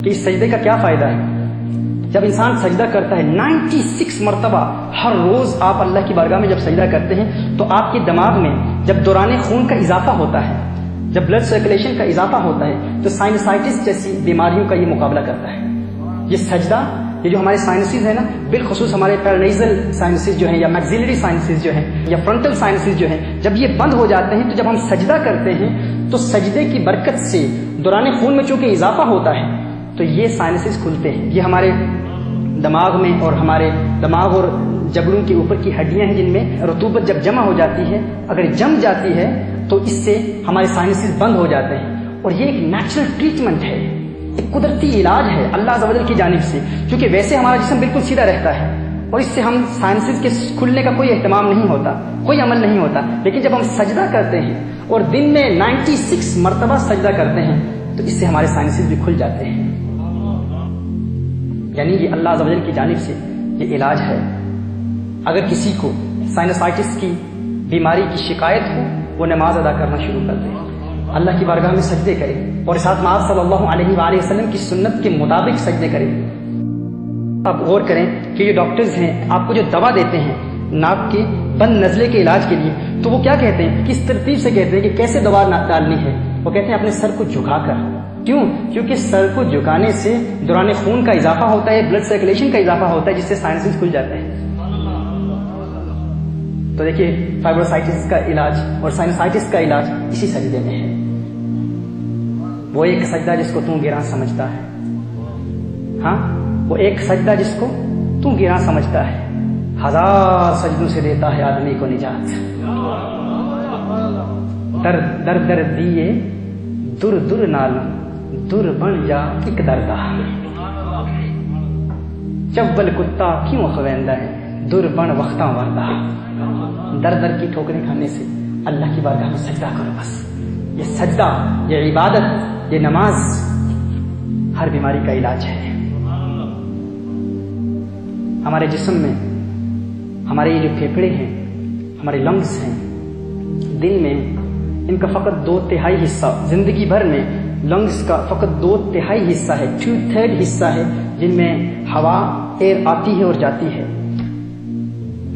کہ اس سجدے کا کیا فائدہ ہے؟ جب انسان سجدہ کرتا ہے 96 مرتبہ ہر روز آپ اللہ کی بارگاہ میں جب سجدہ کرتے ہیں تو آپ کے دماغ میں جب دوران خون کا اضافہ ہوتا ہے، جب بلڈ سرکولیشن کا اضافہ ہوتا ہے تو سائنسائٹس جیسی بیماریوں کا یہ مقابلہ کرتا ہے۔ یہ سجدہ، یہ جو ہمارے سائنسز ہیں نا، بالخصوص ہمارے پیرانیزل سائنسز جو ہیں یا میگزیلری سائنسز جو ہیں یا فرنٹل سائنسز جو ہیں، جب یہ بند ہو جاتے ہیں تو جب ہم سجدہ کرتے ہیں تو سجدے کی برکت سے دوران خون میں چونکہ اضافہ ہوتا ہے تو یہ سائنسز کھلتے ہیں۔ یہ ہمارے دماغ میں اور ہمارے دماغ اور جبڑوں کے اوپر کی ہڈیاں ہیں جن میں رطوبت جب جمع ہو جاتی ہے، اگر جم جاتی ہے تو اس سے ہمارے سائنسز بند ہو جاتے ہیں، اور یہ ایک نیچرل ٹریٹمنٹ ہے، ایک قدرتی علاج ہے اللہ عز و جل کی جانب سے، کیونکہ ویسے ہمارا جسم بالکل سیدھا رہتا ہے اور اس سے ہم سائنسز کے کھلنے کا کوئی اہتمام نہیں ہوتا، کوئی عمل نہیں ہوتا، لیکن جب ہم سجدہ کرتے ہیں اور دن میں 96 مرتبہ سجدہ کرتے ہیں تو اس سے ہمارے سائنسز بھی کھل جاتے ہیں۔ یعنی یہ اللہ عز و جل کی جانب سے یہ علاج ہے۔ اگر کسی کو سائنسائٹس کی بیماری کی شکایت ہو، وہ نماز ادا کرنا شروع کر دے، اللہ کی بارگاہ میں سجدے کرے اور ساتھ میں آپ صلی اللہ علیہ وآلہ وسلم کی سنت کے مطابق سجدے کرے۔ آپ غور کریں کہ یہ ڈاکٹرز ہیں آپ کو جو دوا دیتے ہیں ناک کے بند نزلے کے علاج کے لیے، تو وہ کیا کہتے ہیں، کس ترتیب سے کہتے ہیں کہ کیسے دوا ڈالنی ہے؟ وہ کہتے ہیں اپنے سر کو جھکا کر۔ کیوں؟ کیونکہ سر کو جھکانے سے دوران خون کا اضافہ ہوتا ہے، بلڈ سرکولیشن کا اضافہ ہوتا ہے، جس سے سائنسز کھل جاتے ہیں۔ تو دیکھیے فائبروسائٹس کا علاج اور سائنسائٹس کا علاج اسی سجدے میں ہے۔ وہ ایک سجدہ جس کو تو گراں سمجھتا ہے، ہاں وہ ایک سجدہ جس کو تو گراں سمجھتا ہے، 1000 سجدوں سے دیتا ہے آدمی کو نجات۔ در در در دیے در در نالم در بن جا ایک دردہ، چبل کتا کیوں خویندہ ہے در بن وقتاں وردہ۔ در در کی ٹھوکریں کھانے سے اللہ کی بارگاہ میں سجدہ کرو بس۔ یہ سجدہ، یہ عبادت، یہ نماز ہر بیماری کا علاج ہے۔ ہمارے جسم میں ہمارے یہ جو پھیپھڑے ہیں، ہمارے لنگس ہیں، دن میں ان کا فقط 2/3 حصہ، زندگی بھر میں لنگس کا فقط 2/3 حصہ ہے، 2/3 حصہ ہے جن میں ہوا ایئر آتی ہے اور جاتی ہے،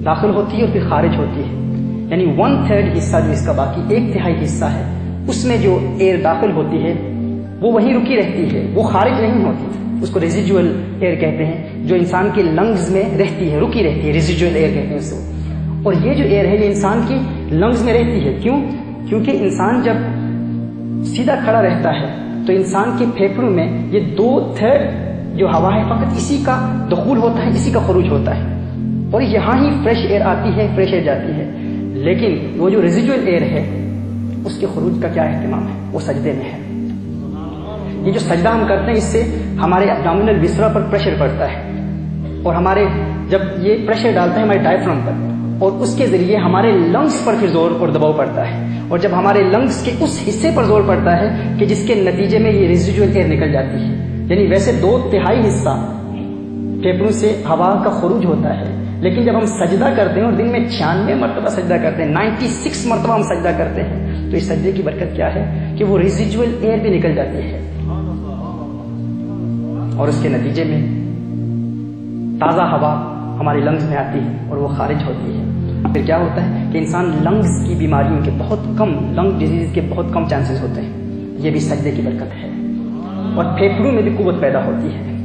داخل ہوتی ہے اور پھر خارج ہوتی ہے، یعنی 1/3 حصہ جو اس کا باقی 1/3 حصہ ہے، اس میں جو ایئر داخل ہوتی ہے وہ وہیں رکی رہتی ہے، وہ خارج نہیں ہوتی، اس کو ریزیڈول ایئر کہتے ہیں، جو انسان کے لنگز میں رہتی ہے، رکی رہتی ہے، ریزیڈول ایئر کہتے ہیں اس کو۔ اور یہ جو ایئر ہے یہ انسان کی لنگز میں رہتی ہے، کیوں؟ کیونکہ انسان جب سیدھا کھڑا رہتا ہے تو انسان کے پھیپھڑوں میں یہ 2/3 جو ہوا ہے فقط اسی کا دخول ہوتا ہے، اسی کا خروج ہوتا ہے، اور یہاں ہی فریش ایئر آتی ہے، فریش ایئر جاتی ہے، لیکن وہ جو ریزیڈول ایئر ہے اس کے خروج کا کیا اہتمام ہے؟ وہ سجدے میں ہے۔ یہ جو سجدہ ہم کرتے ہیں اس سے ہمارے ابڈومینل وسرا پر پریشر پڑتا ہے، اور ہمارے جب یہ پریشر ڈالتا ہے ہمارے ڈائفرام پر، اور اس کے ذریعے ہمارے لنگس پر پھر زور اور دباؤ پڑتا ہے، اور جب ہمارے لنگس کے اس حصے پر زور پڑتا ہے کہ جس کے نتیجے میں یہ ریزیڈول ایئر نکل جاتی ہے، یعنی ویسے 2/3 حصہ پھیپھڑوں سے ہوا کا خروج ہوتا ہے، لیکن جب ہم سجدہ کرتے ہیں اور دن میں 96 مرتبہ سجدہ کرتے ہیں، 96 مرتبہ ہم سجدہ کرتے ہیں، تو اس سجدے کی برکت کیا ہے کہ وہ ریزیڈول ایئر بھی نکل جاتی ہے، اور اس کے نتیجے میں تازہ ہوا ہماری لنگز میں آتی ہے اور وہ خارج ہوتی ہے۔ پھر کیا ہوتا ہے کہ انسان لنگز کی بیماریوں کے بہت کم، لنگ ڈیزیز کے بہت کم چانسز ہوتے ہیں، یہ بھی سجدے کی برکت ہے، اور پھیپھڑوں میں بھی قوت پیدا ہوتی ہے۔